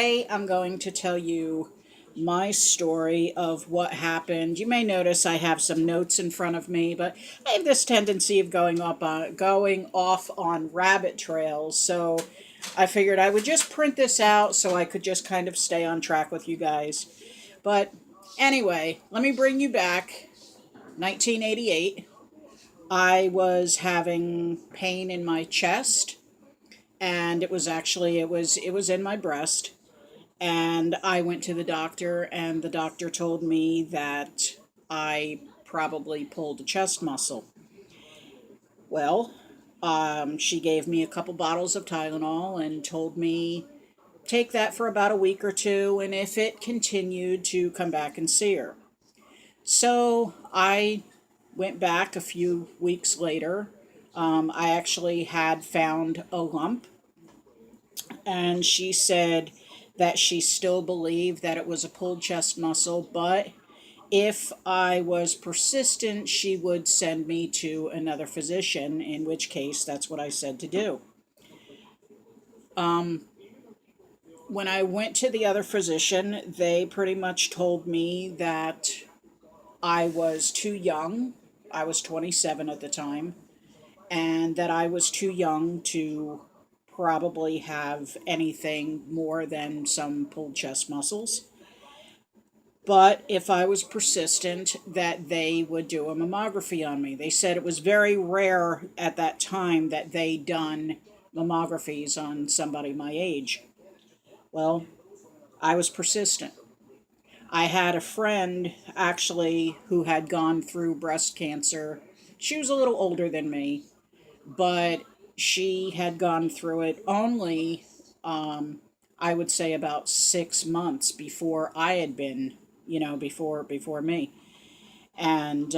Today I'm going to tell you my story of what happened. You may notice I have some notes in front of me, but I have this tendency of going off on rabbit trails. So I figured I would just print this out so I could just kind of stay on track with you guys. But anyway, let me bring you back. 1988. I was having pain in my chest, and it was in my breast. And I went to the doctor, and the doctor told me that I probably pulled a chest muscle. Well, she gave me a couple bottles of Tylenol and told me take that for about a week or two, and if it continued, to come back and see her. So I went back a few weeks later. I actually had found a lump, and she said that she still believed that it was a pulled chest muscle, but if I was persistent, she would send me to another physician, in which case, that's what I said to do. When I went to the other physician, they pretty much told me that I was too young. I was 27 at the time, and that I was too young to probably have anything more than some pulled chest muscles. But if I was persistent, that they would do a mammography on me. They said it was very rare at that time that they done mammographies on somebody my age. Well, I was persistent. I had a friend actually who had gone through breast cancer. She was a little older than me, but she had gone through it only, I would say, about 6 months before I had been, before me. And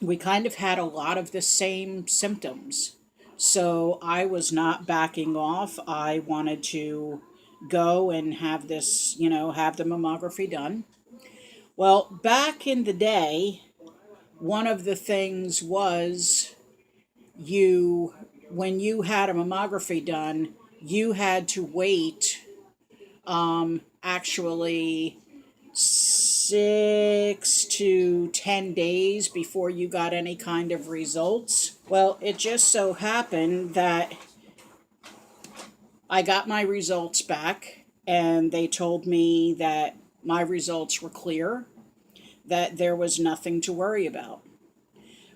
we kind of had a lot of the same symptoms. So I was not backing off. I wanted to go and have this, have the mammography done. Well, back in the day, one of the things was you, when you had a mammography done, you had to wait, actually 6 to 10 days before you got any kind of results. Well, it just so happened that I got my results back, and they told me that my results were clear, that there was nothing to worry about.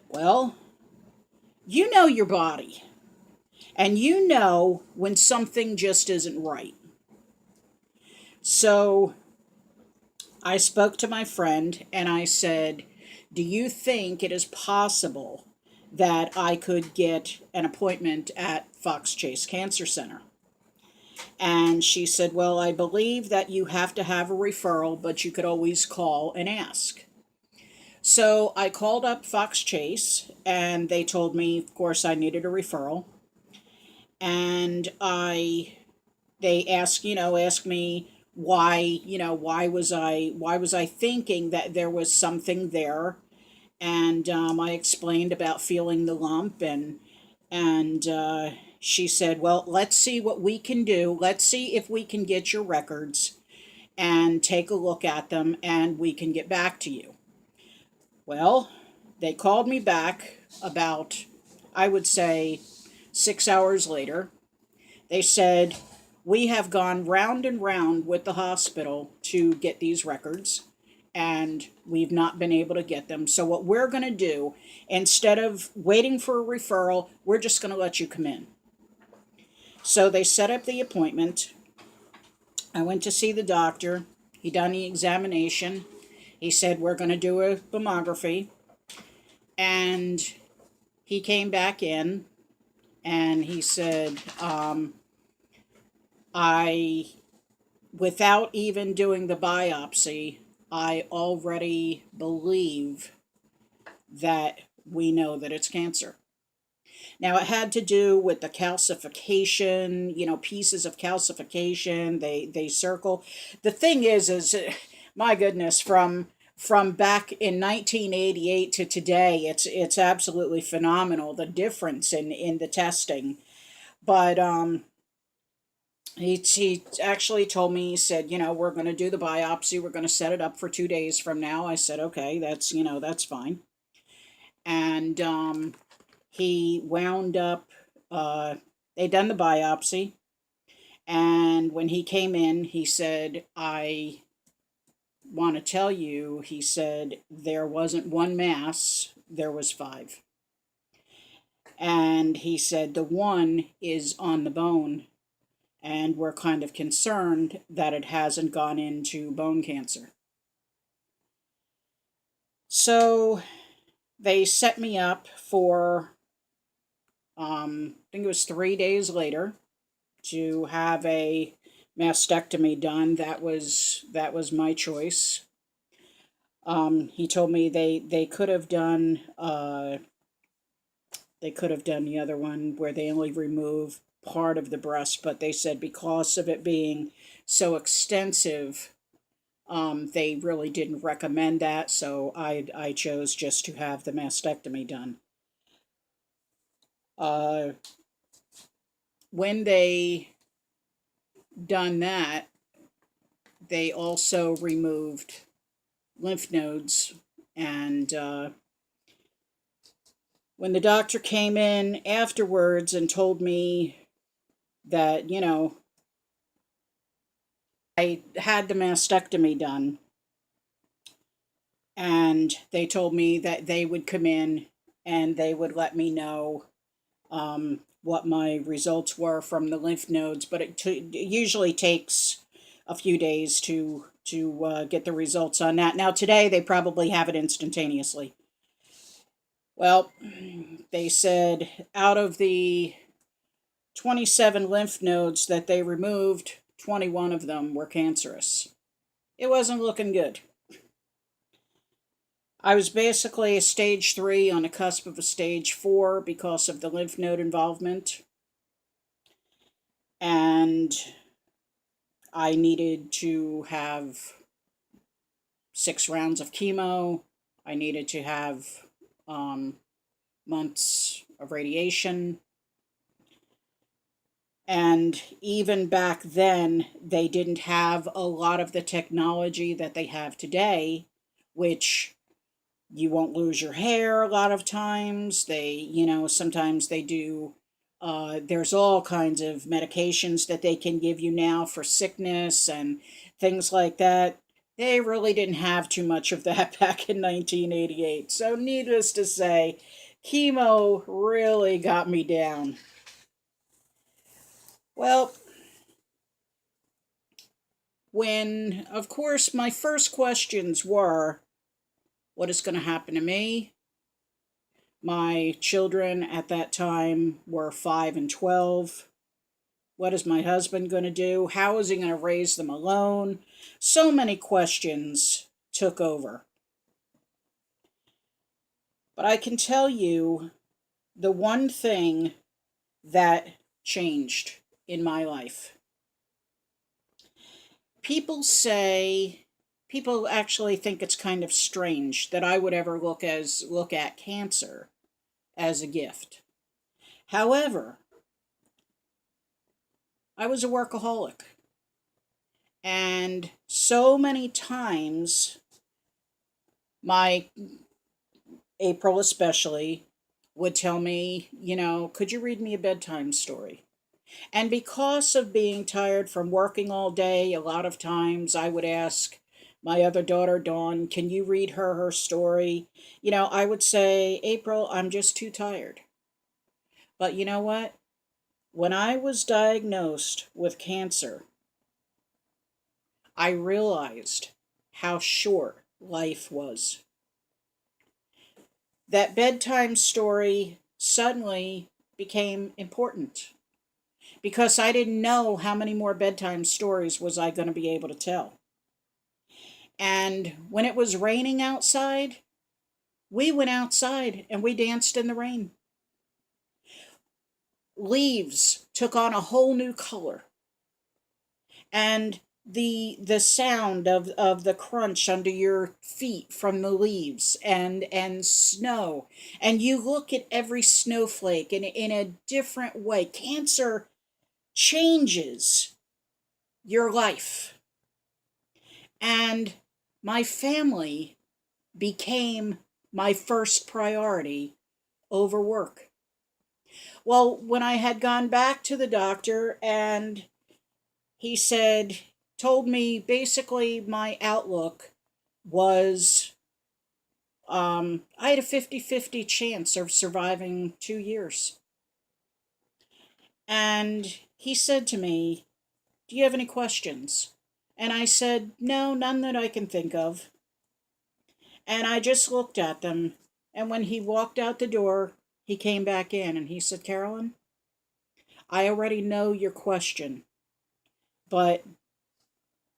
Well, you know your body, and you know when something just isn't right. So I spoke to my friend and I said, do you think it is possible that I could get an appointment at Fox Chase Cancer Center? And she said, well, I believe that you have to have a referral, but you could always call and ask. So I called up Fox Chase, and they told me, of course, I needed a referral. And they asked me why, why was I thinking that there was something there. And I explained about feeling the lump, and she said, well, let's see what we can do. Let's see if we can get your records and take a look at them, and we can get back to you. Well, they called me back about, I would say, 6 hours later. They said, we have gone round and round with the hospital to get these records, and we've not been able to get them. So, what we're going to do, instead of waiting for a referral, we're just going to let you come in. So, they set up the appointment. I went to see the doctor. He done the examination. He said, we're going to do a mammography. And he came back in, and he said, I, without even doing the biopsy, I already believe that we know that it's cancer. Now, it had to do with the calcification, pieces of calcification. They circle. The thing is, my goodness, from back in 1988 to today, it's absolutely phenomenal, the difference in the testing. But He actually told me, he said, we're going to do the biopsy. We're going to set it up for 2 days from now. I said, okay, that's fine. And he wound up, they done the biopsy. And when he came in, he said, I want to tell you, he said, there wasn't one mass, there was five. And he said, the one is on the bone, and we're kind of concerned that it hasn't gone into bone cancer. So they set me up for, I think it was 3 days later, to have a mastectomy done. That was my choice. He told me they could have done the other one where they only remove part of the breast, but they said because of it being so extensive, they really didn't recommend that. So I chose just to have the mastectomy done. Uh, when they done that, they also removed lymph nodes. And when the doctor came in afterwards and told me that, I had the mastectomy done, and they told me that they would come in and they would let me know what my results were from the lymph nodes, but it usually takes a few days to get the results on that. Now today they probably have it instantaneously. Well, they said out of the 27 lymph nodes that they removed, 21 of them were cancerous. It wasn't looking good. I was basically a stage 3 on the cusp of a stage 4 because of the lymph node involvement. And I needed to have 6 rounds of chemo. I needed to have months of radiation. And even back then, they didn't have a lot of the technology that they have today, which you won't lose your hair a lot of times. Sometimes they do. There's all kinds of medications that they can give you now for sickness and things like that. They really didn't have too much of that back in 1988. So, needless to say, chemo really got me down. Well, when, of course, my first questions were, what is going to happen to me? My children at that time were 5 and 12. What is my husband going to do? How is he going to raise them alone? So many questions took over. But I can tell you the one thing that changed in my life. People actually think it's kind of strange that I would ever look at cancer as a gift. However, I was a workaholic. And so many times, my April especially would tell me, could you read me a bedtime story? And because of being tired from working all day, a lot of times I would ask my other daughter, Dawn, can you read her story? I would say, April, I'm just too tired. But you know what? When I was diagnosed with cancer, I realized how short life was. That bedtime story suddenly became important because I didn't know how many more bedtime stories was I going to be able to tell. And when it was raining outside, we went outside and we danced in the rain. Leaves took on a whole new color. And the sound of the crunch under your feet from the leaves and snow, and you look at every snowflake in a different way. Cancer changes your life. And my family became my first priority over work. Well, when I had gone back to the doctor and he told me basically my outlook was I had a 50-50 chance of surviving 2 years. And he said to me, "Do you have any questions?" And I said, "No, none that I can think of." And I just looked at them. And when he walked out the door, he came back in and he said, "Carolyn, I already know your question, but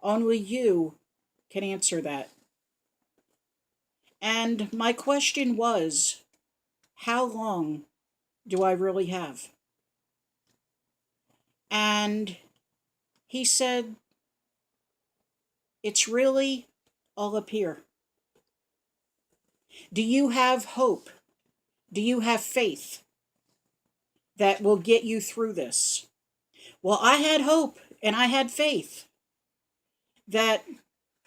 only you can answer that." And my question was, how long do I really have? And he said, "It's really all up here. Do you have hope? Do you have faith that will get you through this?" Well, I had hope and I had faith that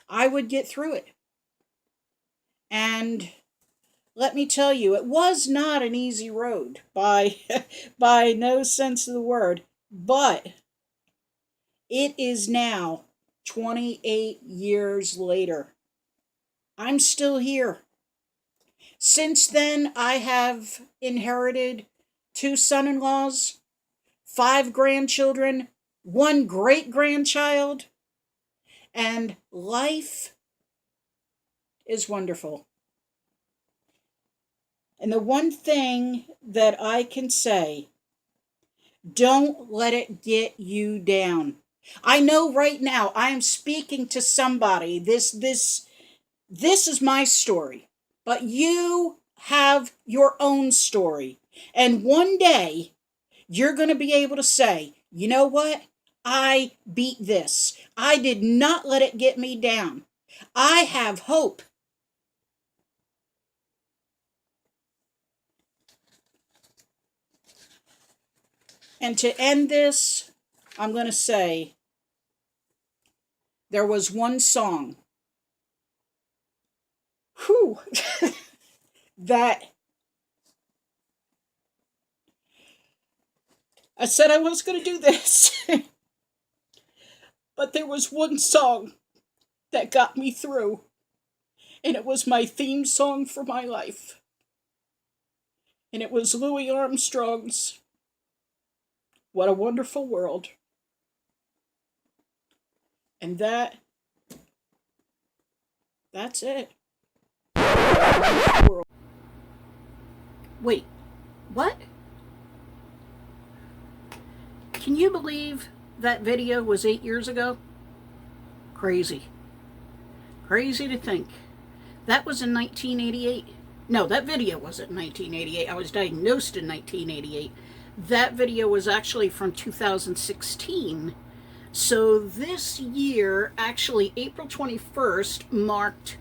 I would get through it. And let me tell you, it was not an easy road by by no sense of the word, but it is now 28 years later. I'm still here. Since then, I have inherited 2 son-in-laws, 5 grandchildren, 1 great-grandchild, and life is wonderful. And the one thing that I can say, don't let it get you down. I know right now I am speaking to somebody. This is my story. But you have your own story. And one day you're going to be able to say, "You know what? I beat this. I did not let it get me down. I have hope." And to end this, I'm going to say, there was one song, whew, that I said I was going to do this. But there was one song that got me through, and it was my theme song for my life. And it was Louis Armstrong's "What a Wonderful World." And that's it. Wait, what? Can you believe that video was 8 years ago? Crazy. Crazy to think. That was in 1988. No, that video wasn't 1988. I was diagnosed in 1988. That video was actually from 2016. So this year, actually April 21st, marked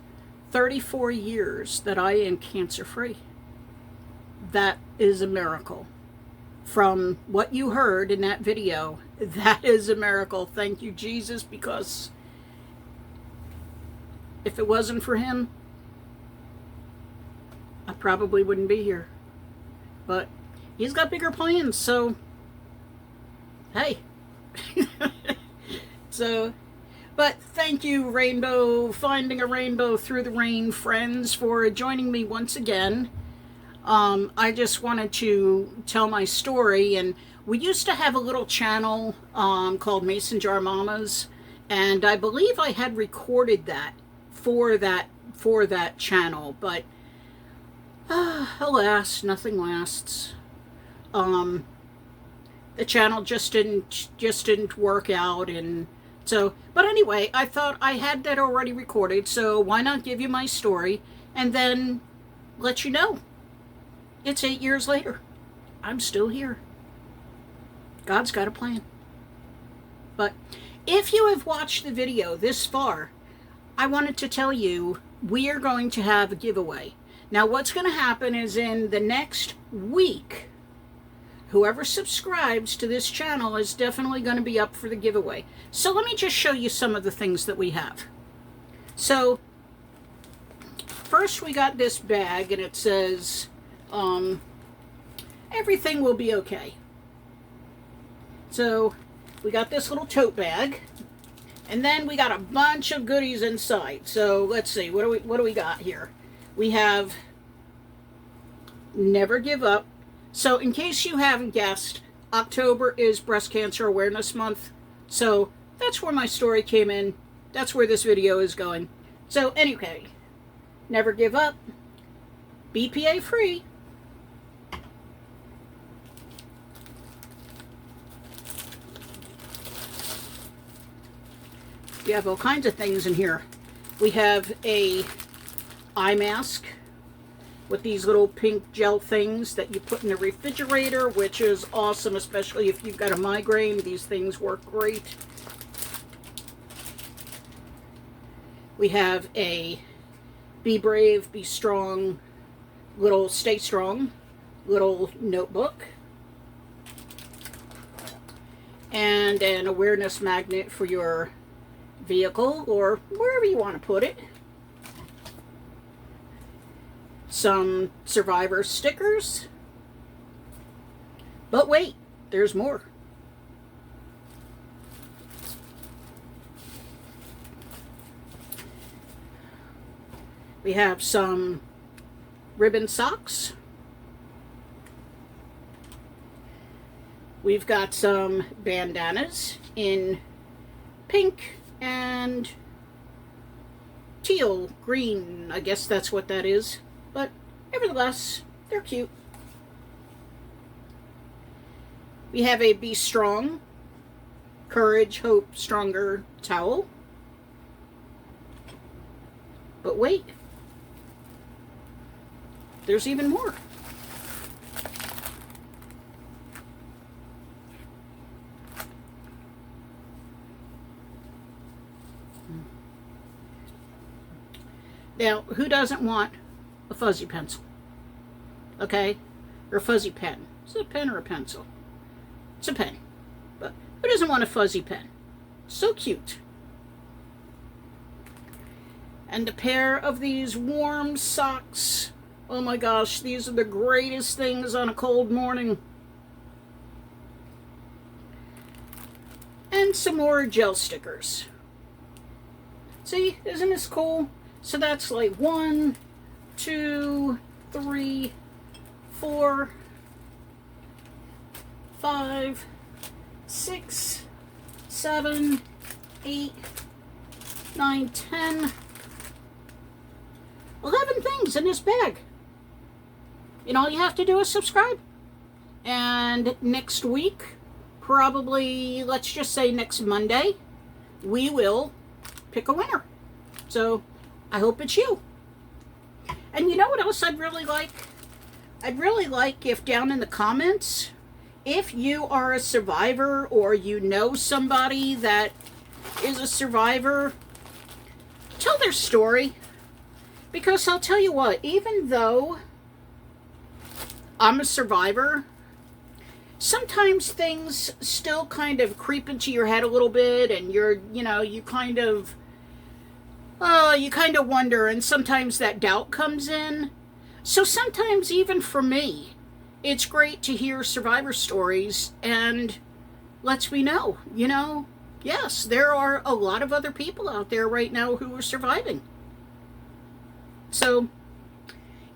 34 years that I am cancer-free. That is a miracle. From what you heard in that video, that is a miracle. Thank you, Jesus, because if it wasn't for him, I probably wouldn't be here. But he's got bigger plans, so hey. But thank you, Finding a Rainbow Through the Rain friends, for joining me once again. I just wanted to tell my story, and we used to have a little channel called Mason Jar Mamas, and I believe I had recorded that for that channel, but alas, nothing lasts. The channel just didn't work out, and so, but anyway, I thought I had that already recorded, so why not give you my story and then let you know. It's 8 years later. I'm still here. God's got a plan. But if you have watched the video this far, I wanted to tell you we are going to have a giveaway. Now, what's going to happen is in the next week, whoever subscribes to this channel is definitely going to be up for the giveaway. So let me just show you some of the things that we have. So first we got this bag, and it says, everything will be okay. So we got this little tote bag, and then we got a bunch of goodies inside. So let's see, what do we got here? We have Never Give Up. So in case you haven't guessed, October is Breast Cancer Awareness Month. So that's where my story came in. That's where this video is going. So anyway, Never Give Up, BPA free. We have all kinds of things in here. We have a eye mask with these little pink gel things that you put in the refrigerator, which is awesome, especially if you've got a migraine. These things work great. We have a Be Brave, Be Strong, little Stay Strong, little notebook. And an awareness magnet for your vehicle or wherever you want to put it. Some survivor stickers. But wait, there's more. We have some ribbon socks. We've got some bandanas in pink and teal, green, I guess that's what that is. But nevertheless, they're cute. We have a Be Strong, Courage, Hope, Stronger towel. But wait, there's even more. Now, who doesn't want a fuzzy pencil? Okay? Or a fuzzy pen. Is it a pen or a pencil? It's a pen. But who doesn't want a fuzzy pen? So cute. And a pair of these warm socks. Oh my gosh, these are the greatest things on a cold morning. And some more gel stickers. See, isn't this cool? So that's like 1, 2, 3, 4, 5, 6, 7, 8, 9, 10, 11 things in this bag. And all you have to do is subscribe. And next week, probably, let's just say next Monday, we will pick a winner. So I hope it's you. And you know what else I'd really like? I'd really like if down in the comments, if you are a survivor or you know somebody that is a survivor, tell their story. Because I'll tell you what, even though I'm a survivor, sometimes things still kind of creep into your head a little bit, and you kind of wonder, and sometimes that doubt comes in. So sometimes even for me, it's great to hear survivor stories and lets me know, yes, there are a lot of other people out there right now who are surviving. So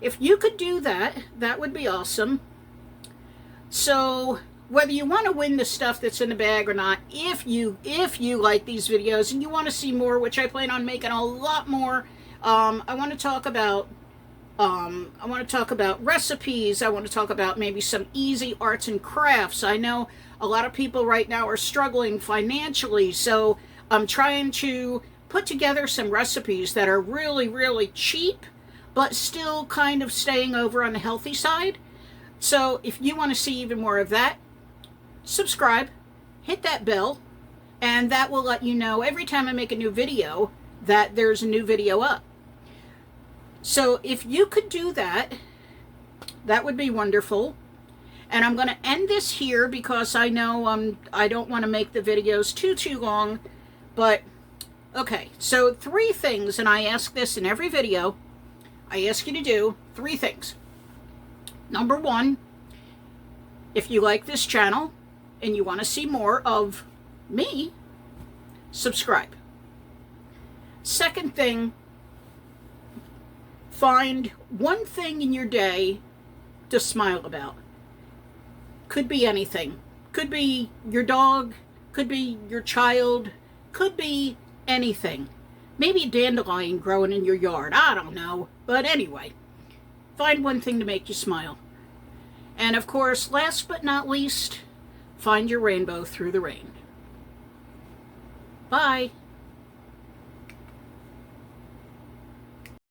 if you could do that, that would be awesome. So whether you want to win the stuff that's in the bag or not, if you like these videos and you want to see more, which I plan on making a lot more, I want to talk about recipes. I want to talk about maybe some easy arts and crafts. I know a lot of people right now are struggling financially, so I'm trying to put together some recipes that are really, really cheap, but still kind of staying over on the healthy side. So if you want to see even more of that, subscribe, hit that bell, and that will let you know every time I make a new video that there's a new video up. So if you could do that, that would be wonderful. And I'm going to end this here because I know I don't want to make the videos too long. But, okay, so 3 things, and I ask this in every video. I ask you to do 3 things. Number 1, if you like this channel and you want to see more of me, subscribe. Second thing, find one thing in your day to smile about. Could be anything. Could be your dog, could be your child, could be anything. Maybe a dandelion growing in your yard, I don't know. But anyway, find one thing to make you smile. And of course, last but not least, find your rainbow through the rain. Bye.